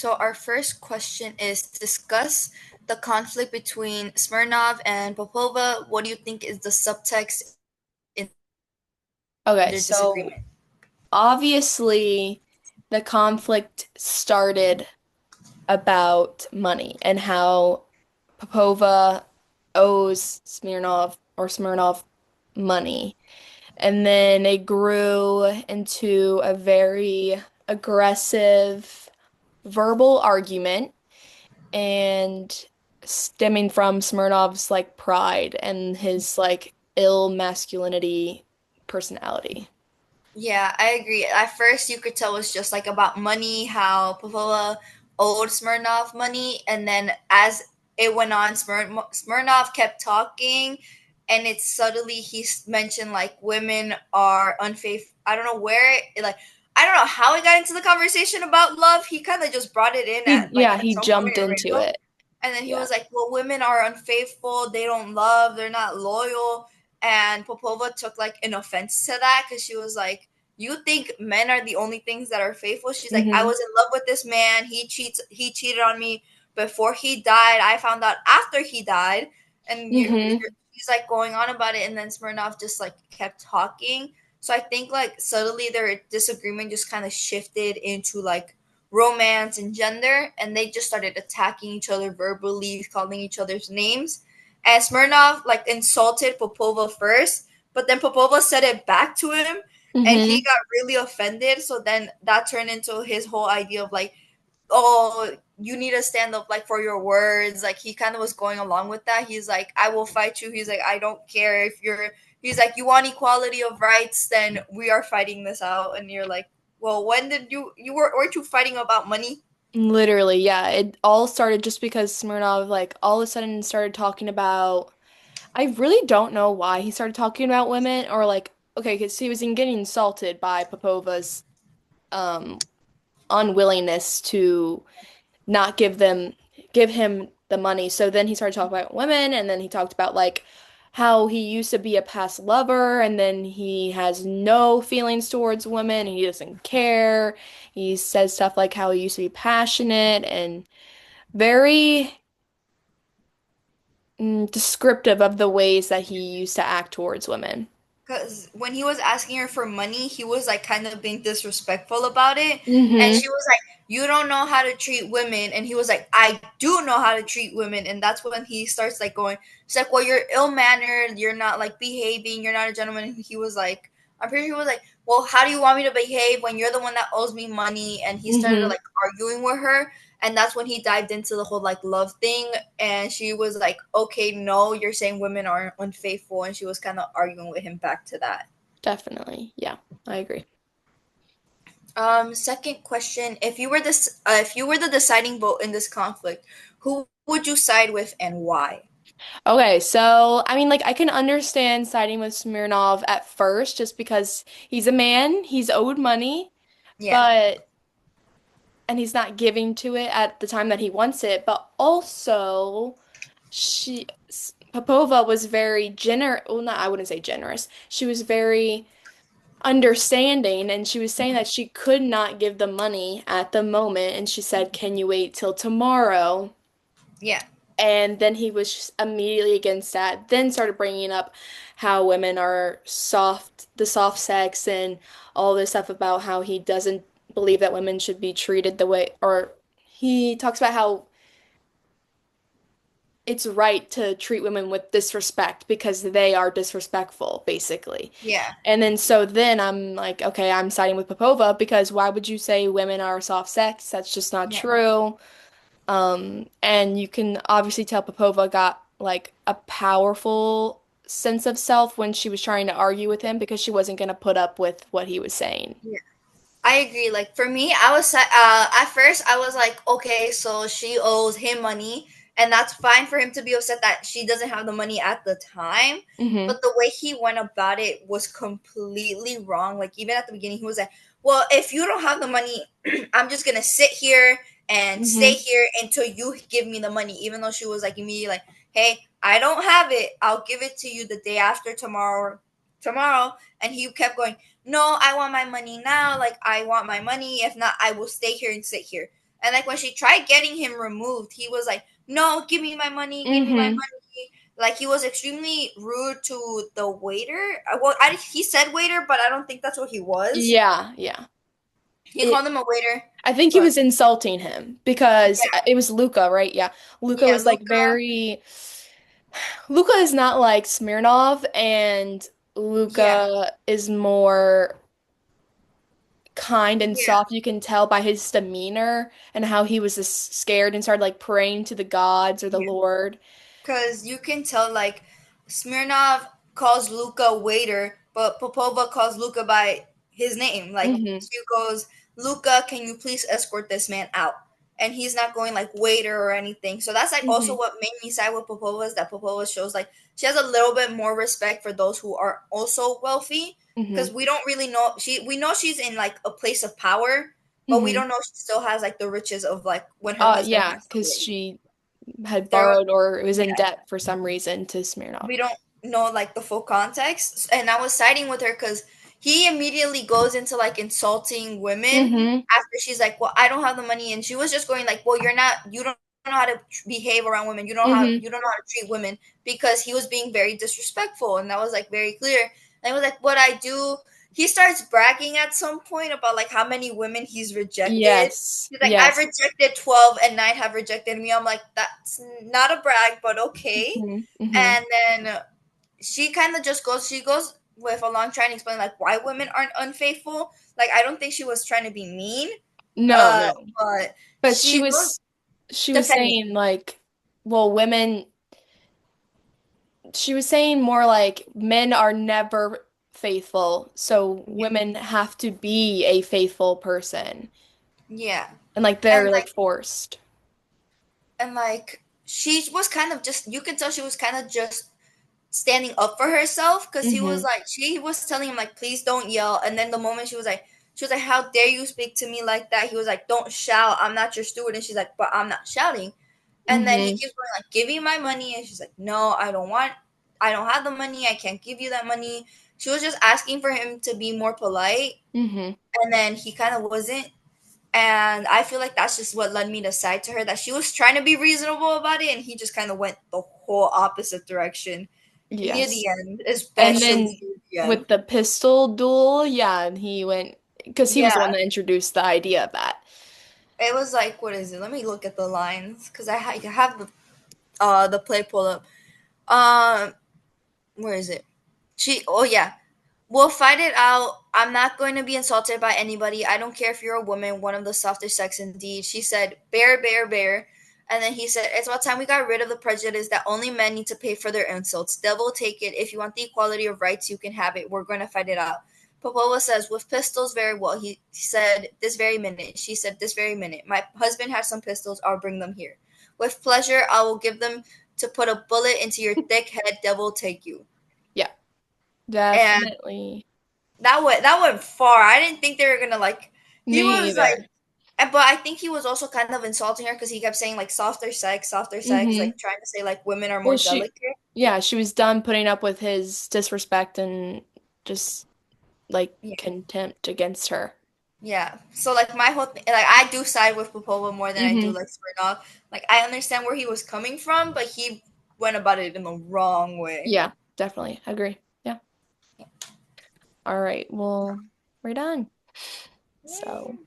So our first question is discuss the conflict between Smirnov and Popova. What do you think is the subtext in Okay, their so disagreement? obviously the conflict started about money and how Popova owes Smirnov money. And then it grew into a very aggressive verbal argument and stemming from Smirnov's like pride and his like ill masculinity personality. Yeah, I agree. At first, you could tell it was just like about money, how Popova owed Smirnov money, and then as it went on, Smirnov kept talking, and it's subtly mentioned like women are unfaithful. I don't know like I don't know how he got into the conversation about love. He kind of just brought it in He yeah, at he some point jumped in into random, it. and then he Yeah. was like, "Well, women are unfaithful. They don't love. They're not loyal." And Popova took like an offense to that because she was like, "You think men are the only things that are faithful?" She's like, "I hmm was in love with this man. He cheated on me before he died. I found out after he died." And hmm she's like going on about it, and then Smirnov just like kept talking. So I think like subtly their disagreement just kind of shifted into like romance and gender, and they just started attacking each other verbally, calling each other's names. And Smirnov like insulted Popova first, but then Popova said it back to him, and he hmm got really offended. So then that turned into his whole idea of like, oh, you need to stand up like for your words. Like he kind of was going along with that. He's like, I will fight you. He's like, I don't care if you're. He's like, you want equality of rights, then we are fighting this out. And you're like, well, when did weren't you fighting about money? Literally, yeah. It all started just because Smirnov like all of a sudden started talking about I really don't know why he started talking about women or like okay, because he was getting insulted by Popova's um unwillingness to not give him the money. So then he started talking about women and then he talked about like how he used to be a past lover and then he has no feelings towards women and he doesn't care. He says stuff like how he used to be passionate and very descriptive of the ways that he used to act towards women. Because when he was asking her for money, he was like kind of being disrespectful about it. And hmm she was like, "You don't know how to treat women." And he was like, "I do know how to treat women." And that's when he starts like going, it's like, "Well, you're ill mannered. You're not like behaving. You're not a gentleman." And he was like, I'm pretty sure he was like, "Well, how do you want me to behave when you're the one that owes me money?" And he started hmm like arguing with her. And that's when he dived into the whole like love thing, and she was like, okay, no, you're saying women are unfaithful, and she was kind of arguing with him back to that. Definitely. Yeah, I agree. Second question: if you were the deciding vote in this conflict, who would you side with and why? Okay, so I mean, like, I can understand siding with Smirnov at first just because he's a man, he's owed money, Yeah. but and he's not giving to it at the time that he wants it, but also Popova was very generous, well, not I wouldn't say generous. She was very understanding and she was saying that she could not give the money at the moment and she said, "Can you wait till tomorrow?" Yeah. And then he was just immediately against that, then started bringing up how women are soft, the soft sex, and all this stuff about how he doesn't believe that women should be treated the way, or he talks about how it's right to treat women with disrespect because they are disrespectful, basically. Yeah. And then so then I'm like, okay, I'm siding with Popova because why would you say women are soft sex? That's just not Yeah. true. And you can obviously tell Popova got like a powerful sense of self when she was trying to argue with him because she wasn't going to put up with what he was saying. Yeah. I agree. Like for me, at first I was like, okay, so she owes him money, and that's fine for him to be upset that she doesn't have the money at the time. hmm But the way he went about it was completely wrong. Like even at the beginning, he was like, "Well, if you don't have the money, I'm just gonna sit here and stay hmm here until you give me the money." Even though she was like immediately like, "Hey, I don't have it. I'll give it to you the day after tomorrow." Tomorrow, and he kept going, no, I want my money now. Like, I want my money. If not, I will stay here and sit here. And like when she tried getting him removed, he was like, "No, give me my Mm-hmm. money." Like he was extremely rude to the waiter. Well, he said waiter, but I don't think that's what he was. Yeah, yeah. He It called him a waiter, I think he but was insulting him because yeah, it was Luca, right? Yeah. Luca yeah, was like Luca, very Luca is not like Smirnov, and yeah, Luca is more kind and yeah. soft. You can tell by his demeanor and how he was just scared and started like praying to the gods or the Lord. Because you can tell, like, Smirnov calls Luca waiter, but Popova calls Luca by his name. Like, Hmm. she goes, Luca, can you please escort this man out? And he's not going like waiter or anything. So that's like also Hmm. what made me side with Popova is that Popova shows like she has a little bit more respect for those who are also wealthy. Hmm. Because we don't really know we know she's in like a place of power, but we Hmm. don't know she still has like the riches of like when her husband Yeah, passed because away. she had There borrowed or was in yeah, debt for some reason to Smirnov. we don't know like the full context, and I was siding with her because he immediately goes into like insulting women Hmm. after she's like, well, I don't have the money, and she was just going like, well, you don't know how to behave around women, Hmm. you don't know how to treat women, because he was being very disrespectful, and that was like very clear. And I was like, what I do, he starts bragging at some point about like how many women he's rejected. Yes. He's like, I've Yes. rejected 12 and 9 have rejected me. I'm like, that's not a brag, but okay. Hmm. Hmm. And then she kind of just goes, she goes with along trying to explain like why women aren't unfaithful. Like I don't think she was trying to be mean, No, no. but But she goes she was defending. saying like, well, women, she was saying more like men are never faithful, so women have to be a faithful person. Yeah, And like and they're like forced. like she was kind of just, you can tell she was kind of just standing up for herself because he was Hmm. like, she was telling him like, please don't yell. And then the moment she was like, how dare you speak to me like that? He was like, don't shout, I'm not your steward. And she's like, but I'm not shouting. And then he Hmm. keeps going like, give me my money. And she's like, no, I don't have the money, I can't give you that money. She was just asking for him to be more polite, Hmm. and then he kind of wasn't. And I feel like that's just what led me to side to her, that she was trying to be reasonable about it, and he just kind of went the whole opposite direction near the Yes. end, And especially then near the end. with the pistol duel, yeah, and he went because he was the one Yeah, that introduced the idea of that. it was like, what is it? Let me look at the lines because I have the play pull up. Um, where is it? Oh yeah, we'll fight it out. I'm not going to be insulted by anybody. I don't care if you're a woman, one of the softest sex indeed. She said, bear, bear, bear. And then he said, it's about time we got rid of the prejudice that only men need to pay for their insults. Devil take it. If you want the equality of rights, you can have it. We're going to fight it out. Popova says, with pistols, very well. He said, this very minute. She said, this very minute. My husband has some pistols. I'll bring them here. With pleasure, I will give them to put a bullet into your thick head. Devil take you. Yeah, And definitely. that went far. I didn't think they were gonna like. He Me was like, either. but I think he was also kind of insulting her because he kept saying like softer sex, Hmm. like trying to say like women are Well, more delicate. yeah, she was done putting up with his disrespect and just like Yeah, contempt against her. yeah. So like my whole like I do side with Popova more than I do Hmm. like Smirnoff. Like I understand where he was coming from, but he went about it in the wrong way. Yeah, definitely. Agree. Yeah. All right. Well, we're done. So.